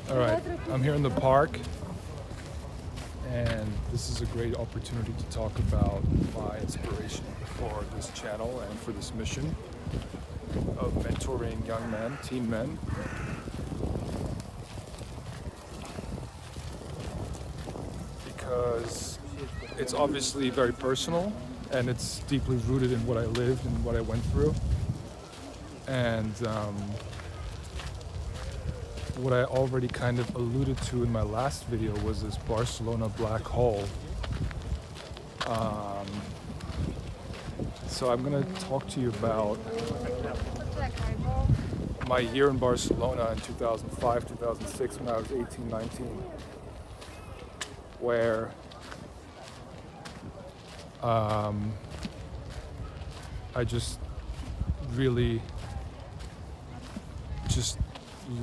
All right, I'm here in the park, and this is a great opportunity to talk about my inspiration for this channel and for this mission of mentoring young men, teen men. Because it's obviously very personal and it's deeply rooted in what I lived and what I went through. And what I already kind of alluded to in my last video was this Barcelona black hole. So I'm gonna talk to you about my year in Barcelona in 2005, 2006 when I was 18, 19, where I just really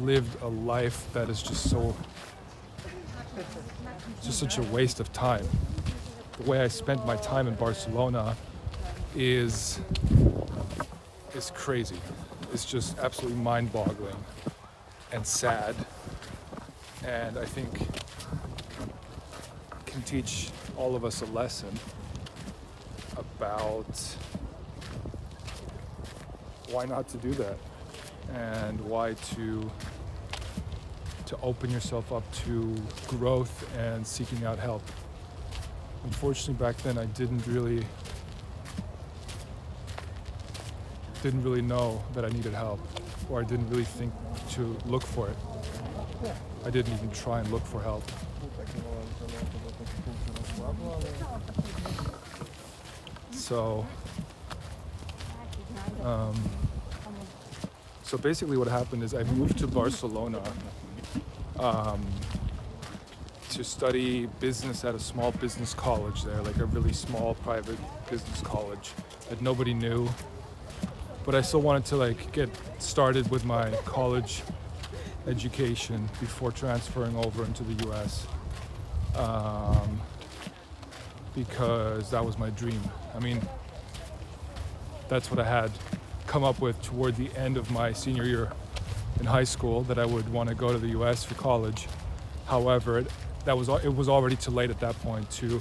lived a life that is just such a waste of time. The way I spent my time in Barcelona is crazy. It's just absolutely mind-boggling and sad, and I think can teach all of us a lesson about why not to do that and why to open yourself up to growth and seeking out help. Unfortunately, back then I didn't really know that I needed help, or I didn't really think to look for it. I didn't even try and look for help. So basically what happened is I moved to Barcelona to study business at a small business college there, like a really small private business college that nobody knew. But I still wanted to get started with my college education before transferring over into the US, because that was my dream. I mean, that's what I had come up with toward the end of my senior year in high school, that I would want to go to the US for college. However, it was already too late at that point to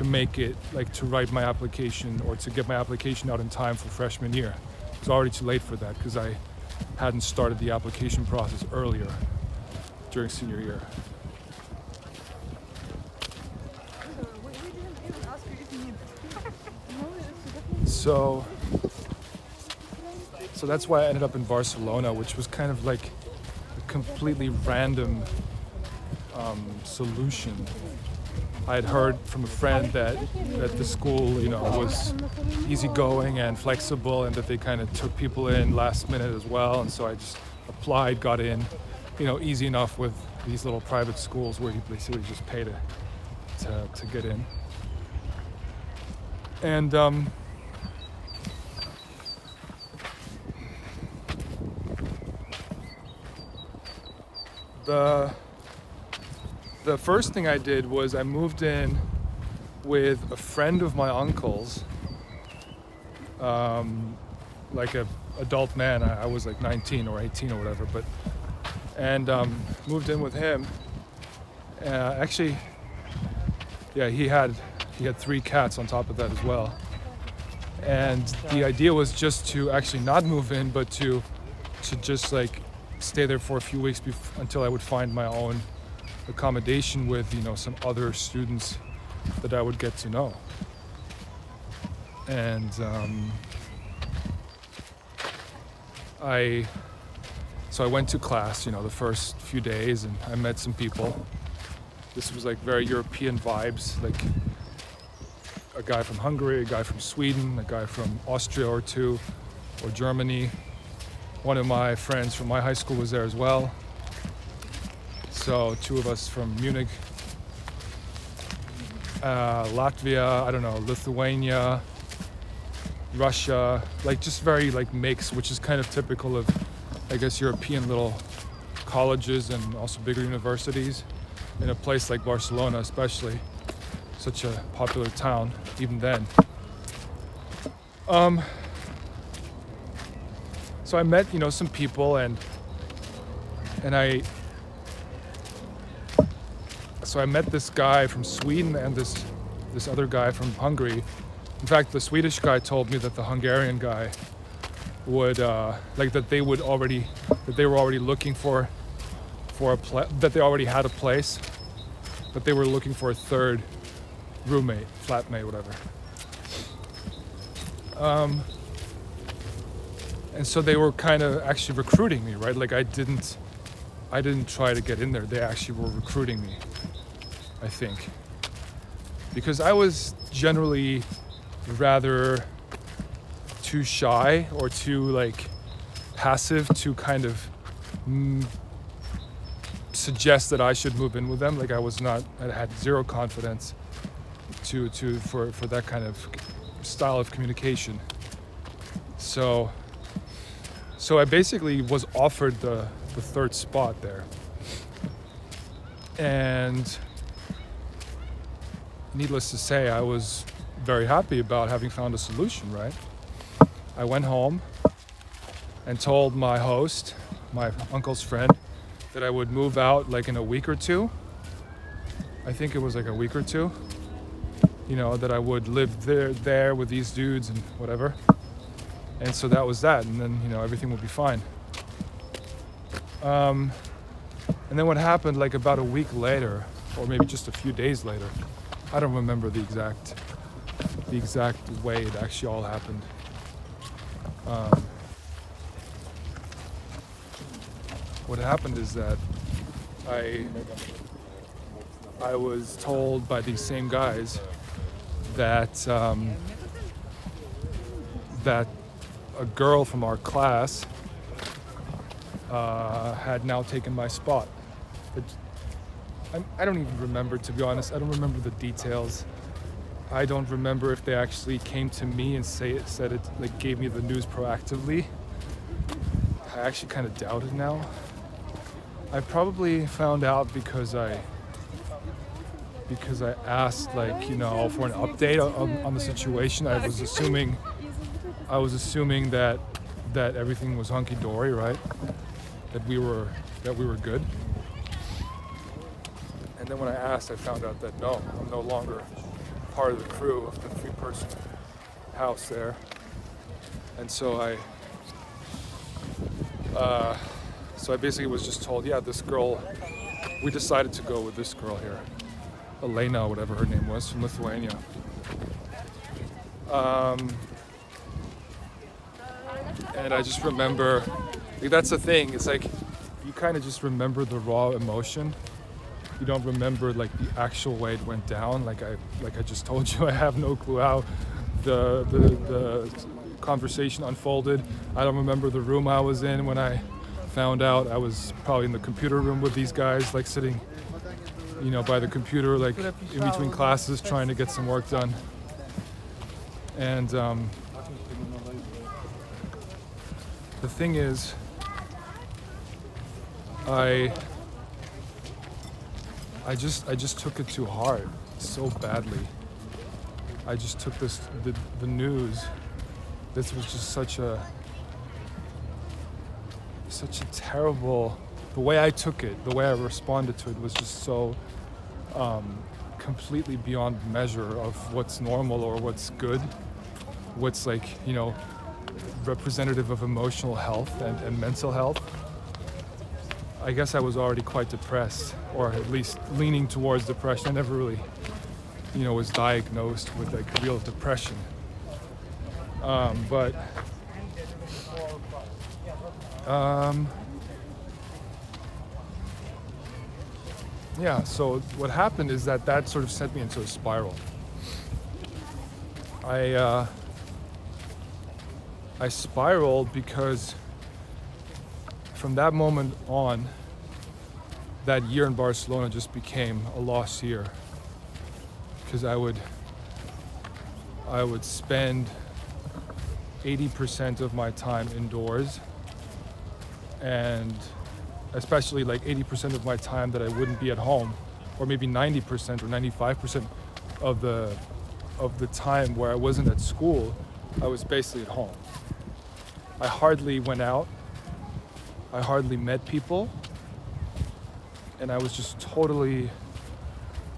make it, to write my application or to get my application out in time for freshman year. It was already too late for that because I hadn't started the application process earlier during senior year. So that's why I ended up in Barcelona, which was kind of like a completely random solution. I had heard from a friend that the school, was easygoing and flexible, and that they kind of took people in last minute as well. And so I just applied, got in, easy enough with these little private schools where you basically just pay to get in. And the first thing I did was I moved in with a friend of my uncle's, like a adult man. I was like 19 or 18 or whatever, and moved in with him. Actually, yeah, he had 3 cats on top of that as well. And the idea was just to actually not move in, but to just stay there for a few weeks until I would find my own accommodation with some other students that I would get to know. And I went to class, the first few days, and I met some people. This was very European vibes, like a guy from Hungary, a guy from Sweden, a guy from Austria or 2, or Germany. One of my friends from my high school was there as well. So 2 of us from Munich, Latvia, Lithuania, Russia, just very mixed, which is kind of typical of, I guess, European little colleges and also bigger universities in a place like Barcelona, especially, such a popular town even then. So I met, some people, and And so I met this guy from Sweden and this other guy from Hungary. In fact, the Swedish guy told me that the Hungarian guy would that they were already looking for that they already had a place, but they were looking for a third roommate, flatmate, whatever. And so they were kind of actually recruiting me, right? Like I didn't try to get in there. They actually were recruiting me, I think, because I was generally rather too shy or too like passive to kind of suggest that I should move in with them. Like I had zero confidence for that kind of style of communication. So I basically was offered the third spot there. And needless to say, I was very happy about having found a solution, right? I went home and told my host, my uncle's friend, that I would move out like in a week or two. I think it was like a week or two. That I would live there with these dudes and whatever. And so that was that, and then everything would be fine. And then what happened, like about a week later, or maybe just a few days later, I don't remember the exact way it actually all happened. What happened is that I was told by these same guys that that a girl from our class had now taken my spot. I don't even remember, to be honest. I don't remember the details. I don't remember if they actually came to me and said it, like gave me the news proactively. I actually kind of doubt it now. I probably found out because I asked, like, for an update on the situation. I was assuming that everything was hunky-dory, right? That we were good. And then when I asked, I found out that no, I'm no longer part of the crew of the 3-person house there. And so I basically was just told, yeah, this girl, we decided to go with this girl here, Elena, whatever her name was, from Lithuania. And I just remember, like, that's the thing, it's like you kind of just remember the raw emotion. You don't remember like the actual way it went down. Like I just told you, I have no clue how the conversation unfolded. I don't remember the room I was in when I found out. I was probably in the computer room with these guys, like sitting, by the computer, like in between classes, trying to get some work done. And the thing is, I just took it too hard, so badly. I just took the news. This was just such a terrible, the way I took it, the way I responded to it was just so completely beyond measure of what's normal or what's good, what's like, representative of emotional health and mental health. I guess I was already quite depressed, or at least leaning towards depression. I never really, was diagnosed with like real depression. Yeah, so what happened is that sort of sent me into a spiral. I spiraled because from that moment on, that year in Barcelona just became a lost year, because I would spend 80% of my time indoors, and especially like 80% of my time that I wouldn't be at home, or maybe 90% or 95% of the time where I wasn't at school, I was basically at home. I hardly went out. I hardly met people. and I was just totally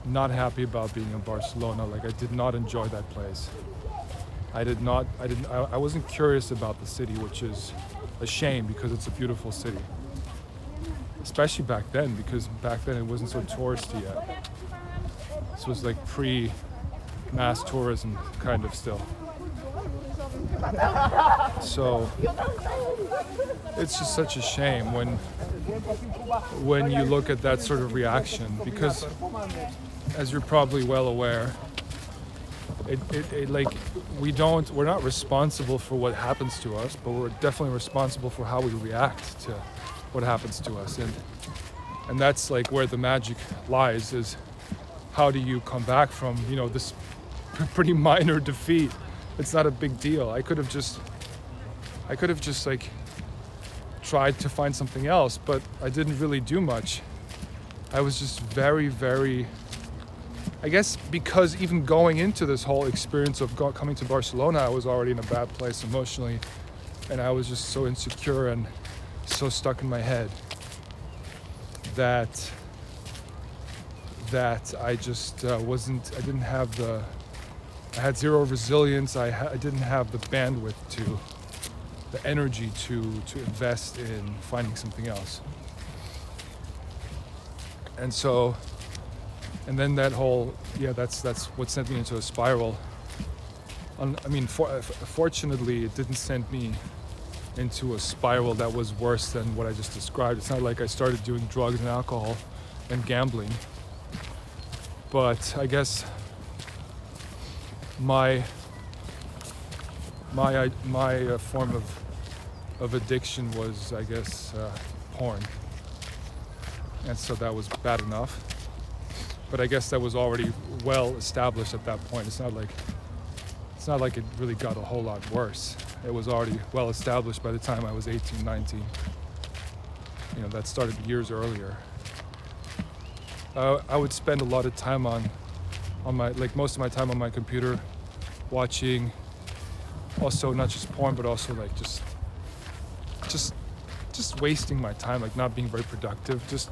not happy about being in Barcelona. Like, I did not enjoy that place. I wasn't curious about the city, which is a shame because it's a beautiful city. Especially back then, because back then it wasn't so touristy yet. This was like pre-mass tourism kind of still. So it's just such a shame when you look at that sort of reaction, because as you're probably well aware, like we're not responsible for what happens to us, but we're definitely responsible for how we react to what happens to us, and that's like where the magic lies, is how do you come back from this pretty minor defeat. It's not a big deal. I could have just like tried to find something else, but I didn't really do much. I was just very, very, I guess because even going into this whole experience of coming to Barcelona, I was already in a bad place emotionally, and I was just so insecure and so stuck in my head that I just I had zero resilience. I didn't have the bandwidth the energy to invest in finding something else. And then that whole, that's what sent me into a spiral. Fortunately, it didn't send me into a spiral that was worse than what I just described. It's not like I started doing drugs and alcohol and gambling, but I guess my form of addiction was, I guess, porn, and so that was bad enough. But I guess that was already well established at that point. It's not like it really got a whole lot worse. It was already well established by the time I was 18, 19. That started years earlier. I would spend a lot of time on my, like most of my time on my computer, watching, also not just porn, but also like just wasting my time, like not being very productive, just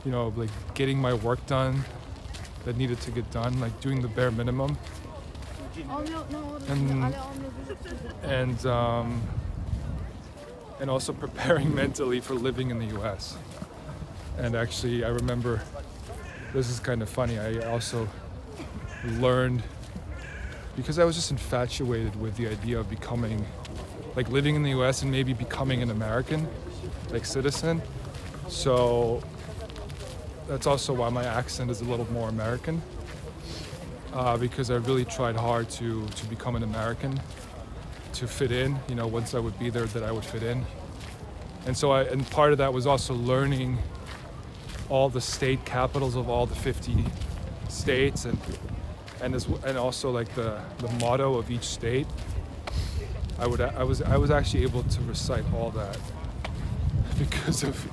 like getting my work done that needed to get done, like doing the bare minimum, and also preparing mentally for living in the US. And actually, I remember, this is kind of funny, I also learned, because I was just infatuated with the idea of becoming, like living in the US and maybe becoming an American, like citizen. So that's also why my accent is a little more American, because I really tried hard to become an American, to fit in, once I would be there, that I would fit in. And part of that was also learning all the state capitals of all the 50 states, and also like the motto of each state. I was actually able to recite all that because of,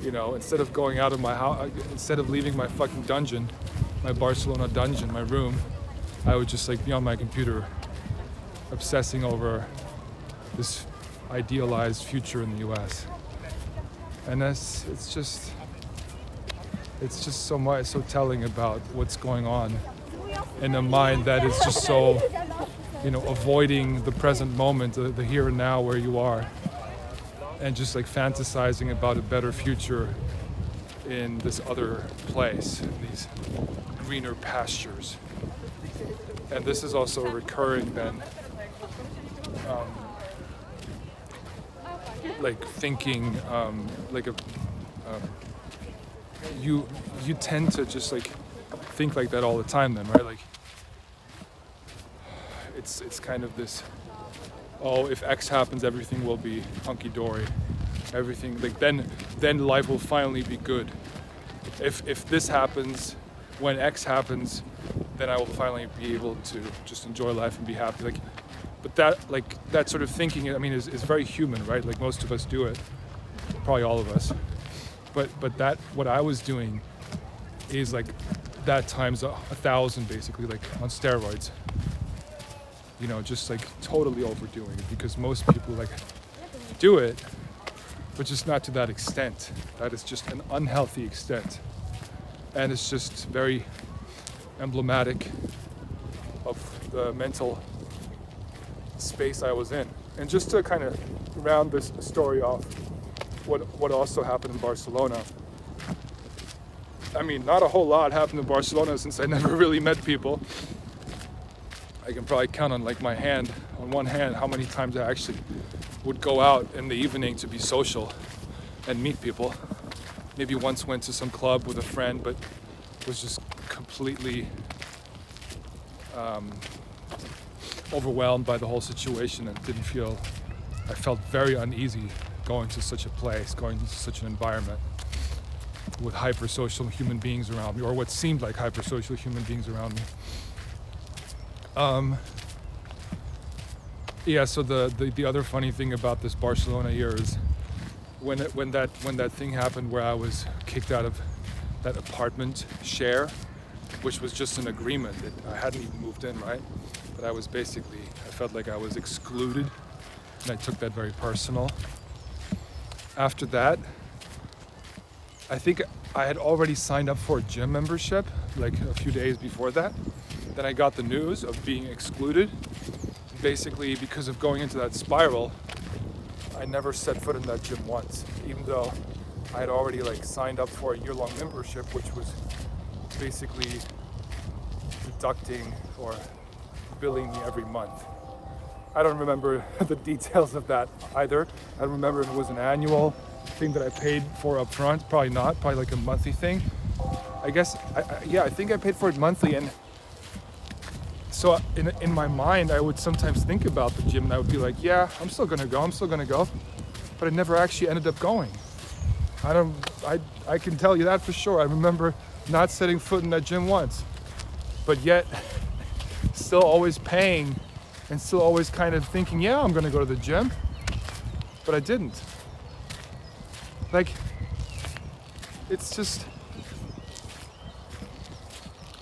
instead of going out of my house, instead of leaving my fucking dungeon, my Barcelona dungeon, my room, I would just like be on my computer obsessing over this idealized future in the US. And it's just so telling about what's going on in a mind that is just so, avoiding the present moment, the here and now where you are, and just like fantasizing about a better future in this other place, in these greener pastures. And this is also recurring then, like thinking, you tend to just like think like that all the time then, right? Like it's kind of this, if X happens, everything will be hunky-dory. Everything, like then life will finally be good. If this happens, when X happens, then I will finally be able to just enjoy life and be happy. But that sort of thinking, is very human, right? Like most of us do it, probably all of us. But that, what I was doing is like that times 1,000, basically, like on steroids. Just like totally overdoing it, because most people like do it, but just not to that extent. That is just an unhealthy extent. And it's just very emblematic of the mental space I was in. And just to kind of round this story off, what also happened in Barcelona. I mean, not a whole lot happened in Barcelona since I never really met people. I can probably count on like on one hand, how many times I actually would go out in the evening to be social and meet people. Maybe once went to some club with a friend, but was just completely overwhelmed by the whole situation and I felt very uneasy going to such a place, going to such an environment with hypersocial human beings around me, or what seemed like hypersocial human beings around me. Yeah, so the other funny thing about this Barcelona year is when that thing happened where I was kicked out of that apartment share, which was just an agreement that I hadn't even moved in, right? But I felt like I was excluded, and I took that very personal. After that, I think I had already signed up for a gym membership like a few days before that. Then I got the news of being excluded. Basically, because of going into that spiral, I never set foot in that gym once, even though I had already like signed up for a year-long membership, which was basically deducting or billing me every month. I don't remember the details of that either. I don't remember if it was an annual thing that I paid for up front. Probably not, probably like a monthly thing. I guess, I think I paid for it monthly. And so in my mind, I would sometimes think about the gym and I would be like, yeah, I'm still gonna go. But I never actually ended up going. I can tell you that for sure. I remember not setting foot in that gym once, but yet still always paying and still always kind of thinking, yeah, I'm gonna go to the gym, but I didn't. Like, it's just,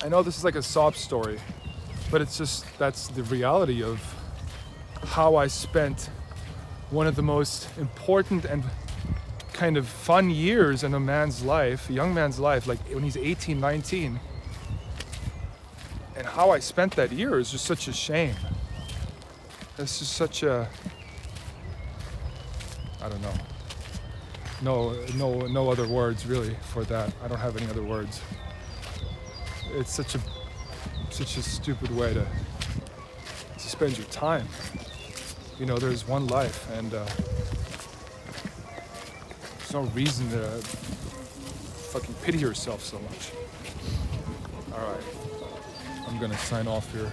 I know this is like a sob story, but it's just, that's the reality of how I spent one of the most important and kind of fun years in a young man's life, like when he's 18, 19. And how I spent that year is just such a shame. It's just such a, I don't know. No other words really for that. I don't have any other words. It's such a stupid way to spend your time. You know, there's one life, and there's no reason to fucking pity yourself so much. All right, I'm gonna sign off here.